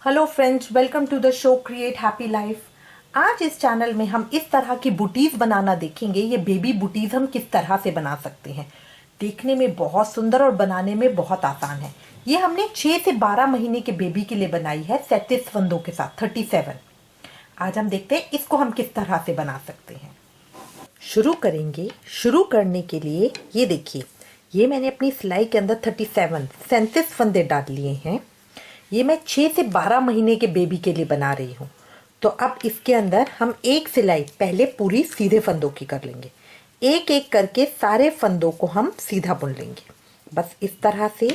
Hello friends, welcome to the show create happy life. आज इस channel में हम इस तरह की बूटीज बनाना देखेंगे। ये बेबी बूटीज हम किस तरह से बना सकते हैं। देखने में बहुत सुंदर और बनाने में बहुत आसान है। ये हमने 6 से 12 महीने के बेबी के लिए बनाई है 37 फंदों के साथ 37। आज हम देखते हैं इसको हम किस तरह से बना सकते हैं। शुरू करेंगे। शुरू करने के लिए ये देखिए, ये मैंने अपनी सिलाई के अंदर 37 फंदे डाल लिए हैं। ये मैं 6 से 12 महीने के बेबी के लिए बना रही हूँ। तो अब इसके अंदर हम एक सिलाई पहले पूरी सीधे फंदों की कर लेंगे। एक एक करके सारे फंदों को हम सीधा बुन लेंगे। बस इस तरह से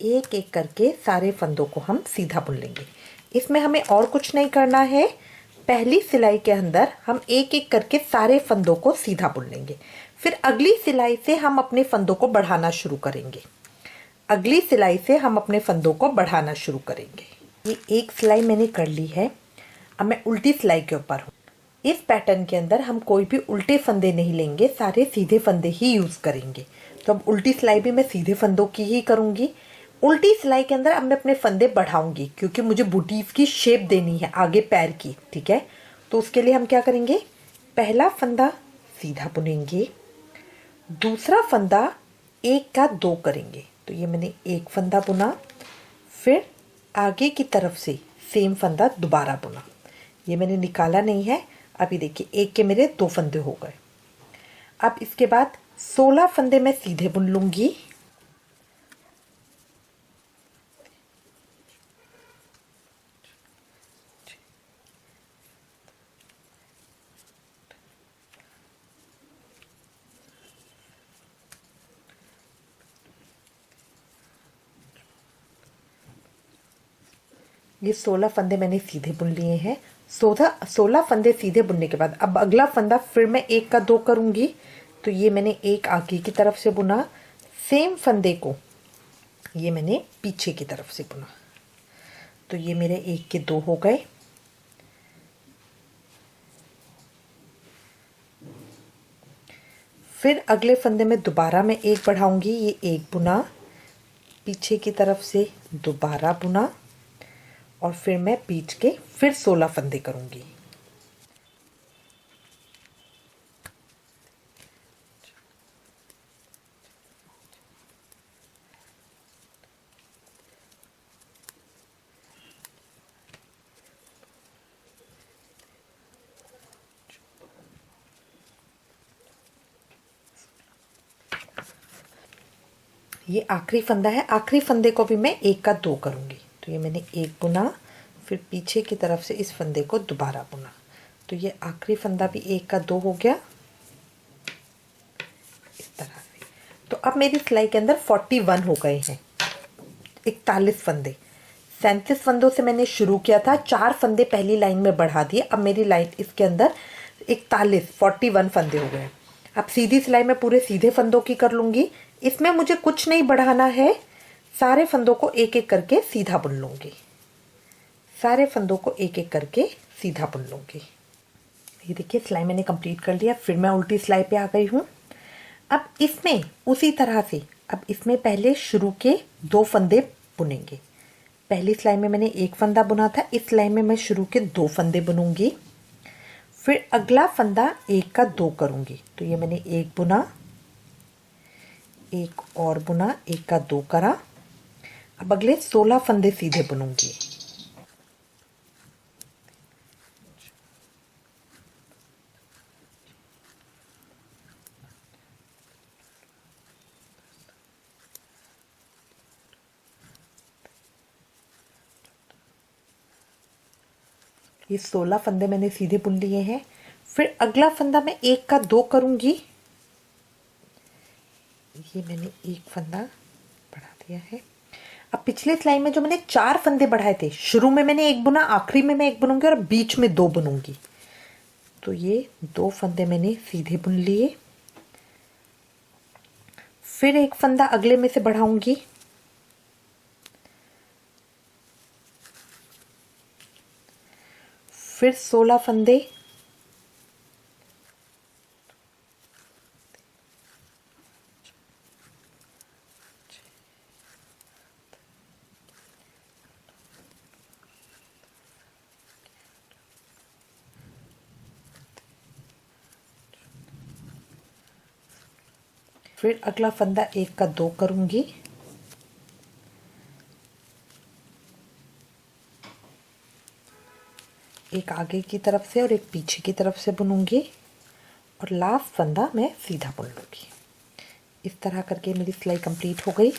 एक एक करके सारे फंदों को हम सीधा बुन लेंगे। इसमें हमें और कुछ नहीं करना है। पहली सिलाई के अंदर हम एक एक करके सारे फंदों को सीधा बुन लेंगे। फिर अगली सिलाई से हम अपने फंदों को बढ़ाना शुरू करेंगे। अगली सिलाई से हम अपने फंदों को बढ़ाना शुरू करेंगे। ये एक सिलाई मैंने कर ली है। अब मैं उल्टी सिलाई के ऊपर हूँ। इस पैटर्न के अंदर हम कोई भी उल्टे फंदे नहीं लेंगे, सारे सीधे फंदे ही यूज करेंगे। तो अब उल्टी सिलाई भी मैं सीधे फंदों की ही करूंगी। उल्टी सिलाई के अंदर अब मैं अपने फंदे बढ़ाऊंगी, क्योंकि मुझे बूटीज की शेप देनी है आगे पैर की। ठीक है, तो उसके लिए हम क्या करेंगे, पहला फंदा सीधा बुनेंगे, दूसरा फंदा एक का दो करेंगे। तो ये मैंने एक फंदा बुना, फिर आगे की तरफ से सेम फंदा दोबारा बुना। ये मैंने निकाला नहीं है। अभी देखिए, एक के मेरे दो फंदे हो गए। अब इसके बाद 16 फंदे मैं सीधे बुन लूंगी। ये 16 फंदे मैंने सीधे बुन लिए हैं। 16 फंदे सीधे बुनने के बाद अब अगला फंदा फिर मैं एक का दो करूंगी। तो ये मैंने एक आगे की तरफ से बुना, सेम फंदे को ये मैंने पीछे की तरफ से बुना। तो ये मेरे एक के दो हो गए। फिर अगले फंदे में दोबारा मैं एक बढ़ाऊंगी। ये एक बुना, पीछे की तरफ से दोबारा बुना, और फिर मैं बीच के फिर 16 फंदे करूंगी। ये आखिरी फंदा है। आखिरी फंदे को भी मैं एक का दो करूंगी। तो ये मैंने एक बुना, फिर पीछे की तरफ से इस फंदे को दोबारा बुना। तो ये आखिरी फंदा भी एक का दो हो गया, इस तरह से। तो अब मेरी सिलाई के अंदर 41 हो गए हैं। 41 फंदे। 37 फंदों से मैंने शुरू किया था, 4 फंदे पहली लाइन में बढ़ा दिए। अब मेरी लाइन इसके अंदर 41 फंदे हो गए। अब सीधी सिलाई में पूरे सीधे फंदों की कर लूंगी। इसमें मुझे कुछ नहीं बढ़ाना है। सारे फंदों को एक एक करके सीधा बुन लूंगी। सारे फंदों को एक एक करके सीधा बुन लूंगी। ये देखिए, सिलाई मैंने कंप्लीट कर लिया। फिर मैं उल्टी सिलाई पे आ गई हूँ। अब इसमें उसी तरह से अब इसमें पहले शुरू के दो फंदे बुनेंगे। पहली सिलाई में मैंने एक फंदा बुना था, इस सिलाई में मैं शुरू के दो फंदे बुनूंगी। फिर अगला फंदा एक का दो करूंगी। तो ये मैंने एक बुना, एक और बुना, एक का दो करा। अब अगले 16 फंदे सीधे बुनूंगी। ये 16 फंदे मैंने सीधे बुन लिए हैं। फिर अगला फंदा मैं एक का दो करूंगी। ये मैंने एक फंदा बढ़ा दिया है। अब पिछले सिलाई में जो मैंने 4 फंदे बढ़ाए थे, शुरू में मैंने एक बुना, आखिरी में मैं एक बुनूंगी और बीच में दो बुनूंगी। तो ये दो फंदे मैंने सीधे बुन लिए। फिर एक फंदा अगले में से बढ़ाऊंगी। फिर 16 फंदे। फिर अगला फंदा एक का दो करूंगी, एक आगे की तरफ से और एक पीछे की तरफ से बुनूंगी और लास्ट फंदा मैं सीधा बुन लूंगी। इस तरह करके मेरी सिलाई कंप्लीट हो गई।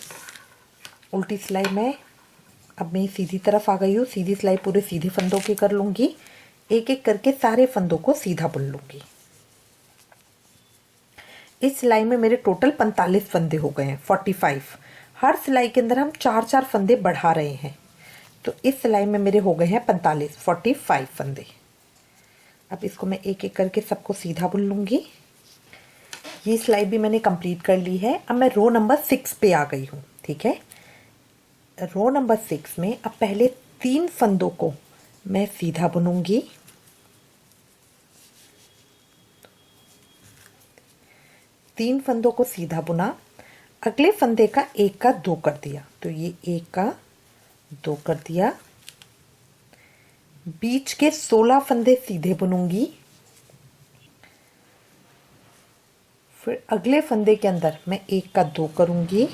उल्टी सिलाई मैं अब मैं सीधी तरफ आ गई हूँ। सीधी सिलाई पूरे सीधे फंदों की कर लूंगी, एक एक करके सारे फंदों को सीधा बुन लूंगी। इस सिलाई में मेरे टोटल 45 फंदे हो गए हैं, 45। हर सिलाई के अंदर हम 4-4 फंदे बढ़ा रहे हैं, तो इस सिलाई में मेरे हो गए हैं 45 फंदे। अब इसको मैं एक एक करके सबको सीधा बुन लूंगी। ये सिलाई भी मैंने कंप्लीट कर ली है। अब मैं रो नंबर 6 पे आ गई हूँ। ठीक है, रो नंबर 6 में अब पहले 3 फंदों को मैं सीधा बुनूंगी, 3 फंदों को सीधा बुना, अगले फंदे का एक का दो कर दिया, तो ये एक का दो कर दिया। बीच के 16 फंदे सीधे बुनूंगी, फिर अगले फंदे के अंदर मैं एक का दो करूंगी।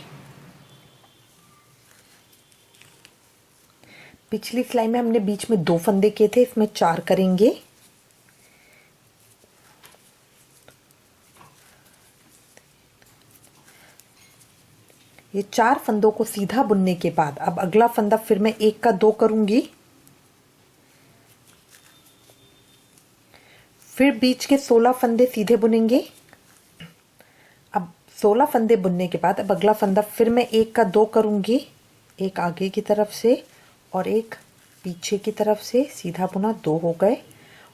पिछली सिलाई में हमने बीच में 2 फंदे किए थे, इसमें 4 करेंगे। ये 4 फंदों को सीधा बुनने के बाद अब अगला फंदा फिर मैं एक का दो करूंगी, फिर बीच के 16 फंदे सीधे बुनेंगे। अब 16 फंदे बुनने के बाद अब अगला फंदा फिर मैं एक का दो करूंगी, एक आगे की तरफ से और एक पीछे की तरफ से सीधा बुना, 2 हो गए।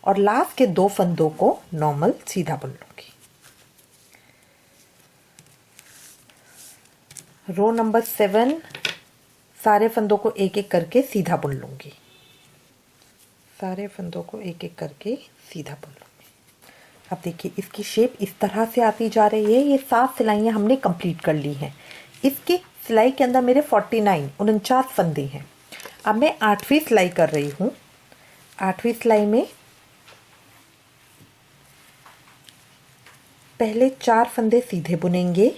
और लास्ट के 2 फंदों को नॉर्मल सीधा बुन लूंगी। रो नंबर 7 सारे फंदों को एक एक करके सीधा बुन लूंगी, सारे फंदों को एक एक करके सीधा बुन लूंगी। अब देखिए इसकी शेप इस तरह से आती जा रही है। ये 7 सिलाइयाँ हमने कंप्लीट कर ली हैं। इसकी सिलाई के अंदर मेरे 49 फंदे हैं। अब मैं 8वीं सिलाई कर रही हूँ। 8वीं सिलाई में पहले 4 फंदे सीधे बुनेंगे,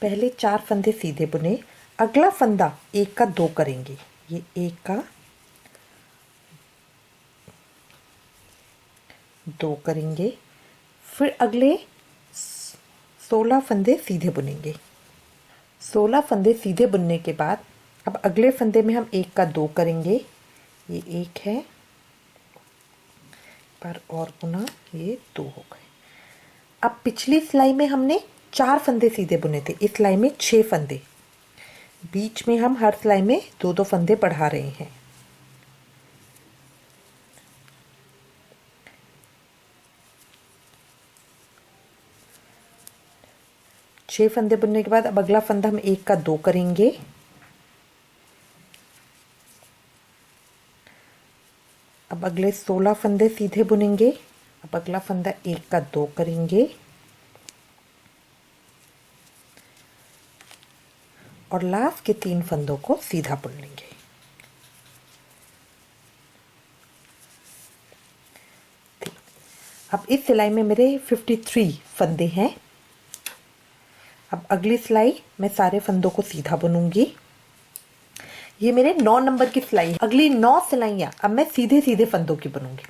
पहले 4 फंदे सीधे बुने, अगला फंदा एक का दो करेंगे, ये एक का दो करेंगे, फिर अगले 16 फंदे सीधे बुनेंगे। 16 फंदे सीधे बुनने के बाद अब अगले फंदे में हम एक का दो करेंगे, ये एक है, पर और बुना, ये 2 हो गए। अब पिछली सिलाई में हमने 4 फंदे सीधे बुने थे, इस सिलाई में 6 फंदे। बीच में हम हर सिलाई में 2-2 फंदे बढ़ा रहे हैं। छह फंदे बुनने के बाद अब अगला फंदा हम एक का दो करेंगे, अब अगले 16 फंदे सीधे बुनेंगे, अब अगला फंदा एक का दो करेंगे और लास्ट के 3 फंदों को सीधा बुन लेंगे। अब इस सिलाई में मेरे 53 फंदे हैं। अब अगली सिलाई मैं सारे फंदों को सीधा बुनूंगी। ये मेरे 9 नंबर की सिलाई है। अगली 9 सिलाइयाँ अब मैं सीधे सीधे फंदों की बनूंगी।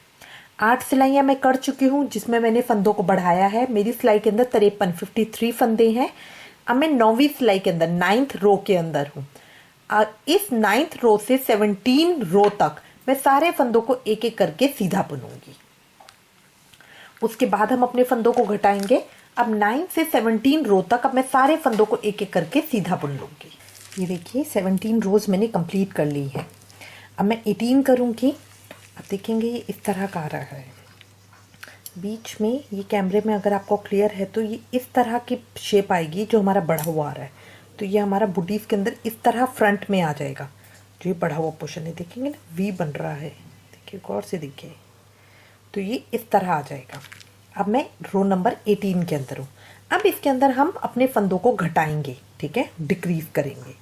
8 सिलाइयाँ मैं कर चुकी हूँ जिसमें मैंने फंदों को बढ़ाया है। मेरी सिलाई के अंदर 53 फंदे हैं। अब मैं 9वीं सिलाई के अंदर 9th रो के अंदर हूँ। इस 9th रो से 17 रो तक मैं सारे फंदों को एक एक करके सीधा बुनूंगी। उसके बाद हम अपने फंदों को घटाएंगे। अब 9 से 17 रो तक अब मैं सारे फंदों को एक एक करके सीधा बुन लूंगी। ये देखिए 17 रोज मैंने कंप्लीट कर ली है। अब मैं 18 करूंगी। अब देखेंगे ये इस तरह का आ रहा है। बीच में ये कैमरे में अगर आपको क्लियर है तो ये इस तरह की शेप आएगी जो हमारा बढ़ा हुआ आ रहा है। तो ये हमारा बुटीज के अंदर इस तरह फ्रंट में आ जाएगा। जो ये बढ़ा हुआ पोर्शन है देखेंगे ना, वी बन रहा है, देखिए गौर से देखिए। तो ये इस तरह आ जाएगा। अब मैं रो नंबर 18 के अंदर हूँ। अब इसके अंदर हम अपने फंदों को घटाएंगे, ठीक है, डिक्रीज करेंगे।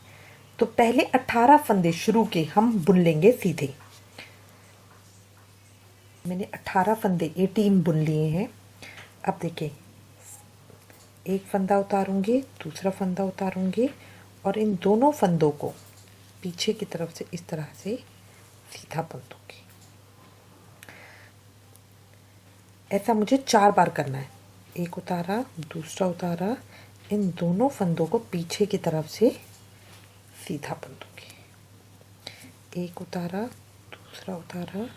तो पहले 18 फंदे शुरू के हम बुन लेंगे सीधे। मैंने 18 फंदे 18 बुन लिए हैं। अब देखिए, एक फंदा उतारूंगी, दूसरा फंदा उतारूंगी और इन दोनों फंदों को पीछे की तरफ से इस तरह से सीधा बुन दूंगी। ऐसा मुझे 4 बार करना है। एक उतारा, दूसरा उतारा, इन दोनों फंदों को पीछे की तरफ से सीधा बुन दूंगी। एक उतारा, दूसरा उतारा,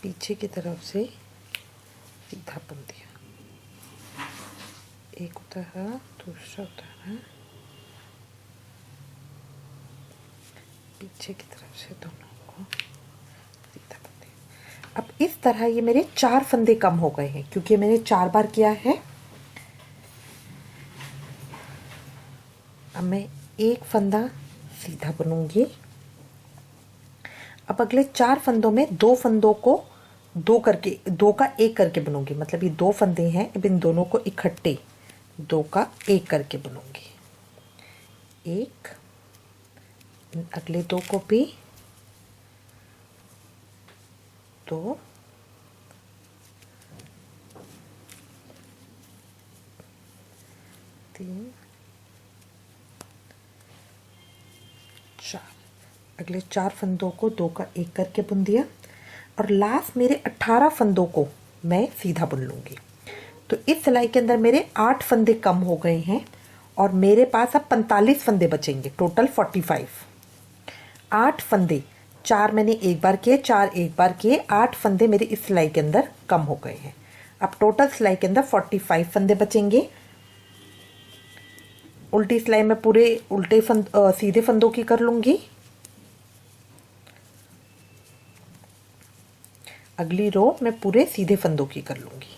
पीछे की तरफ से सीधा बुन दिया। एक उतारा, दूसरा उतारा, पीछे की तरफ से दोनों को सीधा बुन दिया। अब इस तरह ये मेरे 4 फंदे कम हो गए हैं क्योंकि मैंने 4 बार किया है। अब मैं एक फंदा सीधा बुनूंगी। अब अगले 4 फंदों में 2 फंदों को 2 करके, 2 का 1 करके बुनूंगी। मतलब ये 2 फंदे हैं, अब इन दोनों को इकट्ठे 2 का 1 करके बुनूंगी। एक, अगले 2 को भी 2, 3, 4। अगले 4 फंदों को 2 का 1 करके बुन दिया और लास्ट मेरे 18 फंदों को मैं सीधा बुन लूँगी। तो इस सिलाई के अंदर मेरे 8 फंदे कम हो गए हैं और मेरे पास अब 45 फंदे बचेंगे, टोटल 45। 8 फंदे, 4 मैंने एक बार किए, 4 एक बार किए, 8 फंदे मेरे इस सिलाई के अंदर कम हो गए हैं। अब टोटल सिलाई के अंदर 45 फंदे बचेंगे। उल्टी सिलाई में पूरे उल्टे सीधे फंदों की कर लूँगी। अगली रो मैं पूरे सीधे फंदों की कर लूँगी।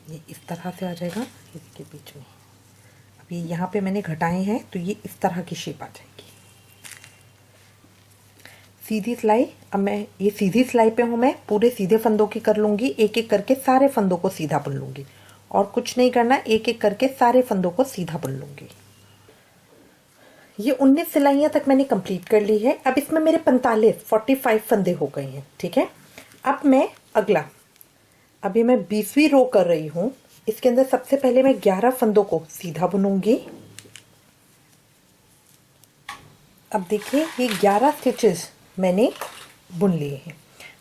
ये इस तरह से आ जाएगा इसके बीच में। अब ये यहाँ पे मैंने घटाए हैं तो ये इस तरह की शेप आ जाएगी। सीधी सिलाई, अब मैं ये सीधी सिलाई पे हूँ, मैं पूरे सीधे फंदों की कर लूँगी। एक एक करके सारे फंदों को सीधा बुन लूँगी और कुछ नहीं करना, एक एक करके सारे फंदों को सीधा बुन लूँगी। ये 19 सिलाइयाँ तक मैंने कंप्लीट कर ली है। अब इसमें मेरे 45 फंदे हो गए हैं। ठीक है, अब मैं अगला, अभी मैं 20वीं रो कर रही हूँ। इसके अंदर सबसे पहले मैं 11 फंदों को सीधा बुनूंगी। अब देखिए, ये 11 स्टिचेस मैंने बुन लिए हैं।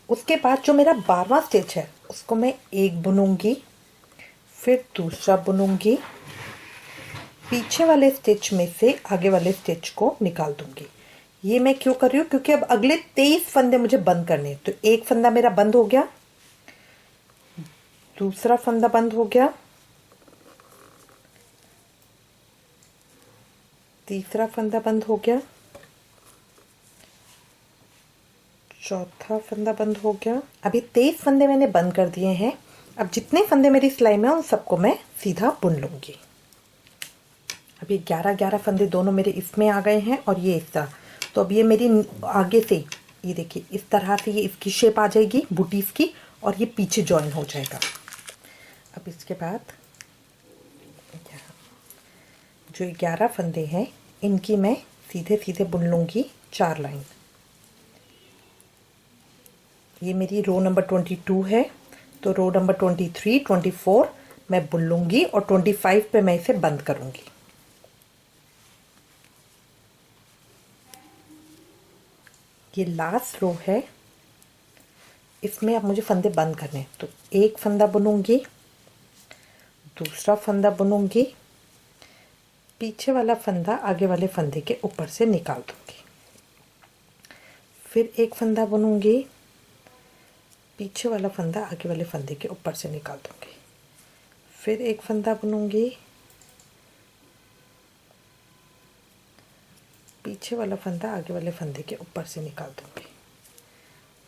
उसके बाद जो मेरा 12वां स्टिच है उसको मैं एक बुनूंगी, फिर दूसरा बुनूंगी, पीछे वाले स्टिच में से आगे वाले स्टिच को निकाल दूंगी। ये मैं क्यों कर रही हूँ, क्योंकि अब अगले 23 फंदे मुझे बंद करने हैं। तो एक फंदा मेरा बंद हो गया, दूसरा फंदा बंद हो गया, तीसरा फंदा बंद हो गया, चौथा फंदा बंद हो गया। अभी 23 फंदे मैंने बंद कर दिए हैं। अब जितने फंदे मेरी सिलाई में उन सबको मैं सीधा बुन लूंगी। अभी 11 फंदे दोनों मेरे इसमें आ गए हैं और ये इस तरह। तो अब ये मेरी आगे से, ये देखिए इस तरह से ये इसकी शेप आ जाएगी बूटीज की और ये पीछे जॉइन हो जाएगा। अब इसके बाद जो 11 फंदे हैं इनकी मैं सीधे सीधे बुन लूँगी 4 लाइन। ये मेरी रो नंबर 22 है, तो रो नंबर 23, 24 मैं बुन लूँगी और 25 पे मैं इसे बंद करूँगी। ये लास्ट रो है, इसमें अब मुझे फंदे बंद करने हैं। तो एक फंदा बुनूंगी, दूसरा फंदा बुनूंगी, पीछे वाला फंदा आगे वाले फंदे के ऊपर से निकाल दूंगी, फिर एक फंदा बुनूंगी, पीछे वाला फंदा आगे वाले फंदे के ऊपर से निकाल दूंगी, फिर एक फंदा बुनूंगी, पीछे वाला फंदा आगे वाले फंदे के ऊपर से निकाल दूंगी,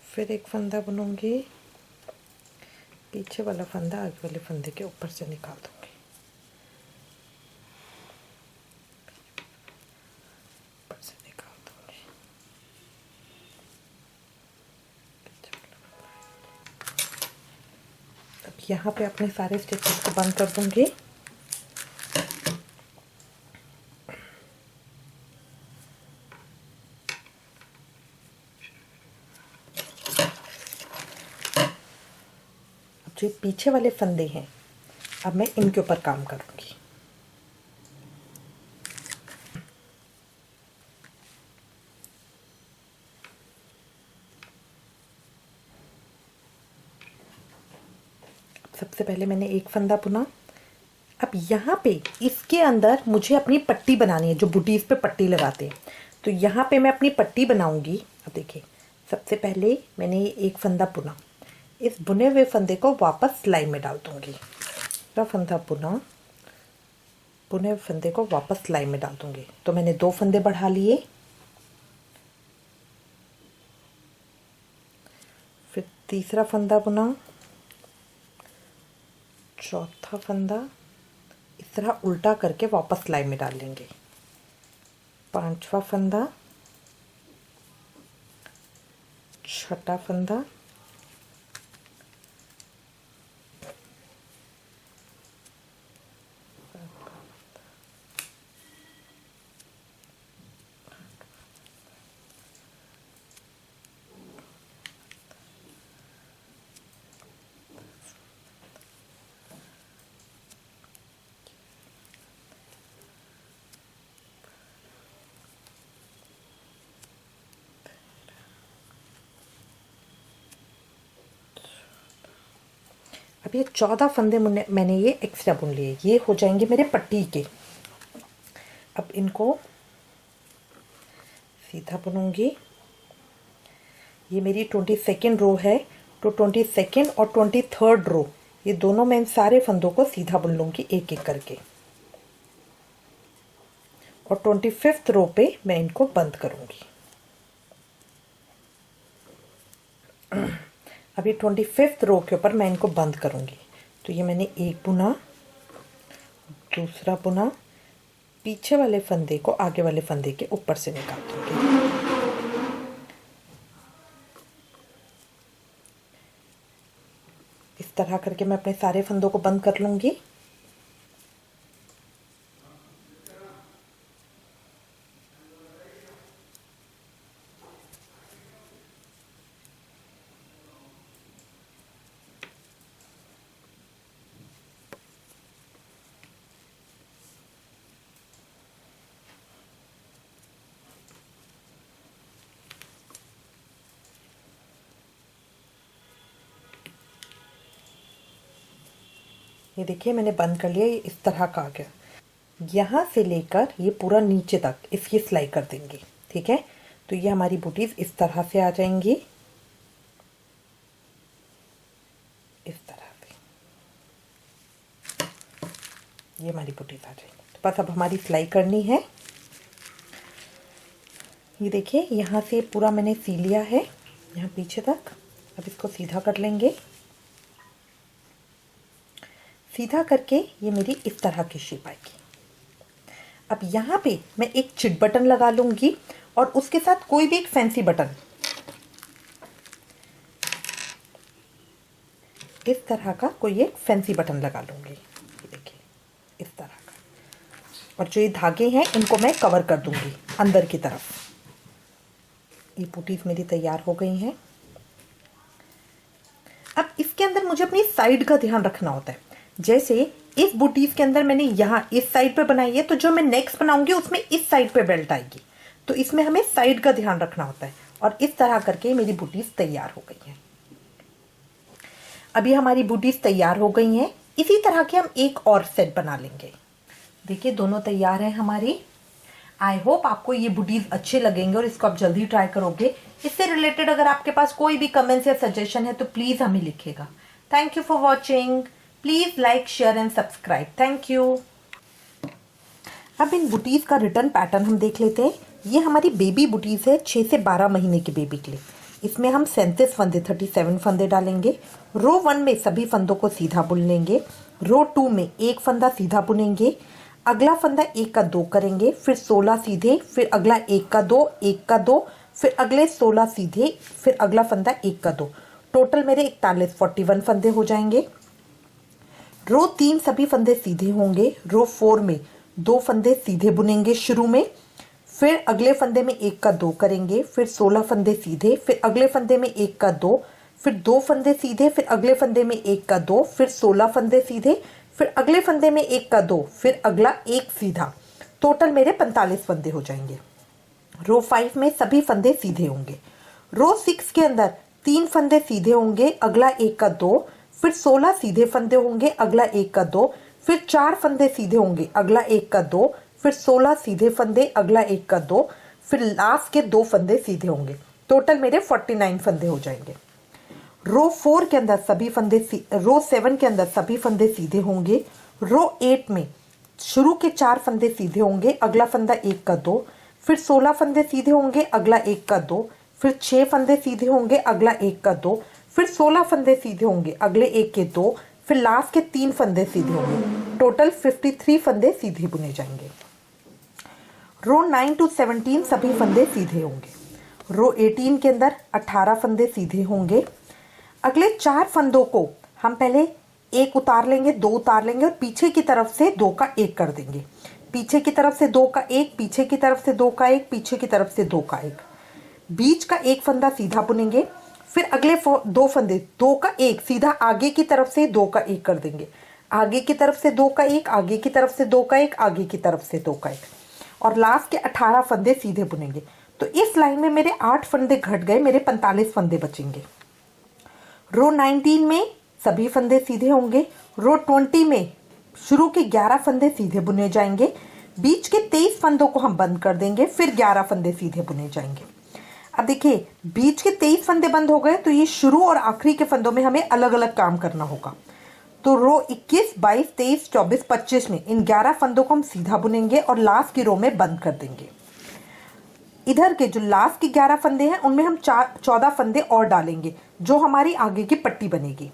फिर एक फंदा बुनूंगी, पीछे वाला फंदा आगे वाले फंदे के ऊपर से निकाल दूंगी, ऊपर से निकाल दूंगी। अब यहाँ पे अपने सारे स्टिचेस को बंद कर दूंगी। अब जो पीछे वाले फंदे हैं, अब मैं इनके ऊपर काम करूंगी। सबसे पहले मैंने एक फंदा बुना। अब यहाँ पे इसके अंदर मुझे अपनी पट्टी बनानी है, जो बुटीज पे पट्टी लगाते हैं। तो यहाँ पे मैं अपनी पट्टी बनाऊंगी। अब देखिए, सबसे पहले मैंने ये एक फंदा बुना, इस बुने हुए फंदे को वापस सिलाई में डाल दूंगी। दूसरा फंदा बुना, बुने हुए फंदे को वापस सिलाई में डाल दूंगी। तो मैंने 2 फंदे बढ़ा लिए। फिर तीसरा फंदा बुना, चौथा फंदा इस तरह उल्टा करके वापस सिलाई में डाल लेंगे। 5वां फंदा, 6ठा फंदा, अब ये 14 फंदे मैंने ये एक्स्ट्रा बुन लिए, ये हो जाएंगे मेरे पट्टी के। अब इनको सीधा बुनूंगी। ये मेरी 22nd रो है, तो 22nd और 23rd रो, ये दोनों मैं इन सारे फंदों को सीधा बुन लूंगी एक एक करके। और 25th रो पे मैं इनको बंद करूंगी। अभी 25th रो के ऊपर मैं इनको बंद करूंगी। तो ये मैंने एक बुना, दूसरा बुना, पीछे वाले फंदे को आगे वाले फंदे के ऊपर से निकाल दूंगी। इस तरह करके मैं अपने सारे फंदों को बंद कर लूंगी। ये देखिए, मैंने बंद कर लिया। ये इस तरह का आ गया। यहाँ से लेकर ये पूरा नीचे तक इसकी सिलाई कर देंगे। ठीक है, तो ये हमारी बूटीज इस तरह से आ जाएंगी, इस तरह से ये हमारी बूटीज आ जाएंगी। तो बस अब हमारी सिलाई करनी है। ये देखिए, यहाँ से पूरा मैंने सी लिया है, यहाँ पीछे तक। अब इसको सीधा कर लेंगे। सीधा करके ये मेरी इस तरह की शेप आएगी। अब यहाँ पे मैं एक चिट बटन लगा लूंगी और उसके साथ कोई भी एक फैंसी बटन, इस तरह का कोई एक फैंसी बटन लगा लूंगी। ये देखिए, इस तरह का। और जो ये धागे हैं इनको मैं कवर कर दूंगी अंदर की तरफ। ये बूटीज मेरी तैयार हो गई हैं। अब इसके अंदर मुझे अपनी साइड का ध्यान रखना होता है। जैसे इस बूटीज के अंदर मैंने यहाँ इस साइड पे बनाई है, तो जो मैं नेक्स्ट बनाऊंगी उसमें इस साइड पे बेल्ट आएगी। तो इसमें हमें साइड का ध्यान रखना होता है। और इस तरह करके मेरी बूटीज तैयार हो गई हैं। अभी हमारी बूटीज तैयार हो गई हैं। इसी तरह के हम एक और सेट बना लेंगे। देखिए, दोनों तैयार हैं हमारी। आई होप आपको ये बूटीज अच्छे लगेंगे और इसको आप जल्दी ट्राई करोगे। इससे रिलेटेड अगर आपके पास कोई भी कमेंट्स या सजेशन है तो प्लीज हमें लिखिएगा। Thank you for watching. Please like, share and subscribe. Thank you. अब इन बूटीज का रिटर्न पैटर्न हम देख लेते हैं। ये हमारी बेबी बूटीज है, 6 से 12 महीने की बेबी के लिए। इसमें हम 37 फंदे 37 फंदे डालेंगे। रो 1 में सभी फंदों को सीधा बुन लेंगे। रो 2 में एक फंदा सीधा बुनेंगे। अगला फंदा 1 का 2 करेंगे, फिर 16 सीधे, फिर अगला 1 का 2, 1 का 2, फिर अगले 16 सीधे, फिर अगला फंदा 1 का 2। टोटल मेरे 41 फंदे हो जाएंगे। रो 3 सभी फंदे सीधे होंगे। रो 4 में 2 फंदे सीधे बुनेंगे शुरू में, फिर अगले फंदे में 1 का 2 करेंगे, फिर 16 फंदे सीधे, फिर अगले फंदे में 1 का 2, फिर 2 फंदे सीधे, फिर अगले फंदे में 1 का 2, फिर 16 फंदे सीधे, फिर अगले फंदे में 1 का 2, फिर अगला 1 सीधा। टोटल मेरे 45 फंदे हो जाएंगे। रो 5 में सभी फंदे सीधे होंगे। रो 6 के अंदर 3 फंदे सीधे होंगे, अगला 1 का 2, फिर 16 सीधे फंदे होंगे, अगला 1 का 2, फिर 4 फंदे सीधे होंगे, अगला 1 का 2, फिर 16 सीधे फंदे, अगला 1 का 2, फिर लास्ट के 2 फंदे सीधे होंगे। टोटल मेरे 49 फंदे हो जाएंगे। रो 4 के अंदर सभी फंदे रो 7 के अंदर सभी फंदे सीधे होंगे। रो 8 में शुरू के 4 फंदे सीधे होंगे, अगला फंदा 1 का 2, फिर 16 फंदे सीधे होंगे, अगला 1 का 2, फिर 6 फंदे सीधे होंगे, अगला 1 का 2, फिर 16 फंदे सीधे होंगे, अगले 1 के 2, फिर लास्ट के 3 फंदे सीधे होंगे। टोटल 53 फंदे सीधे बुने जाएंगे। रो 9 to 17 सभी फंदे सीधे होंगे। रो 18 के अंदर 18 फंदे सीधे होंगे। अगले 4 फंदों को हम पहले 1 उतार लेंगे, 2 उतार लेंगे और पीछे की तरफ से 2 का 1 कर देंगे। पीछे की तरफ से 2 का 1, पीछे की तरफ से 2 का 1, पीछे की तरफ से 2 का 1। बीच का 1 फंदा सीधा बुनेंगे, फिर अगले 2 फंदे 2 का 1 सीधा आगे की तरफ से 2 का 1 कर देंगे। आगे की तरफ से 2 का 1, आगे की तरफ से 2 का 1, आगे की तरफ से 2 का 1 और लास्ट के 18 फंदे सीधे बुनेंगे। तो इस लाइन में मेरे 8 फंदे घट गए, मेरे 45 फंदे बचेंगे। रो 19 में सभी फंदे सीधे होंगे। रो 20 में शुरू के 11 फंदे सीधे बुने जाएंगे, बीच के 23 फंदों को हम बंद कर देंगे, फिर 11 फंदे सीधे बुने जाएंगे। अब देखिए बीच के 23 फंदे बंद हो गए तो ये शुरू और आखिरी के फंदों में हमें अलग अलग काम करना होगा। तो रो 21, 22, 23, 24, 25 में इन 11 फंदों को हम सीधा बुनेंगे और लास्ट की रो में बंद कर देंगे। इधर के जो लास्ट के 11 फंदे हैं उनमें हम 14 फंदे और डालेंगे, जो हमारी आगे की पट्टी बनेगी।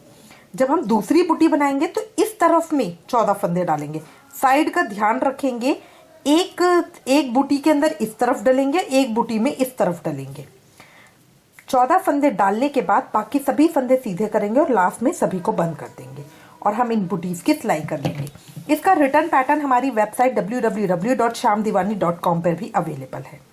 जब हम दूसरी बूटी बनाएंगे तो इस तरफ में 14 फंदे डालेंगे। साइड का ध्यान रखेंगे, एक बूटी के अंदर इस तरफ डलेंगे, एक बूटी में इस तरफ डलेंगे। 14 फंदे डालने के बाद बाकी सभी फंदे सीधे करेंगे और लास्ट में सभी को बंद कर देंगे और हम इन बूटीज की सिलाई कर लेंगे। इसका रिटर्न पैटर्न हमारी वेबसाइट www.shamdivani.com पर भी अवेलेबल है।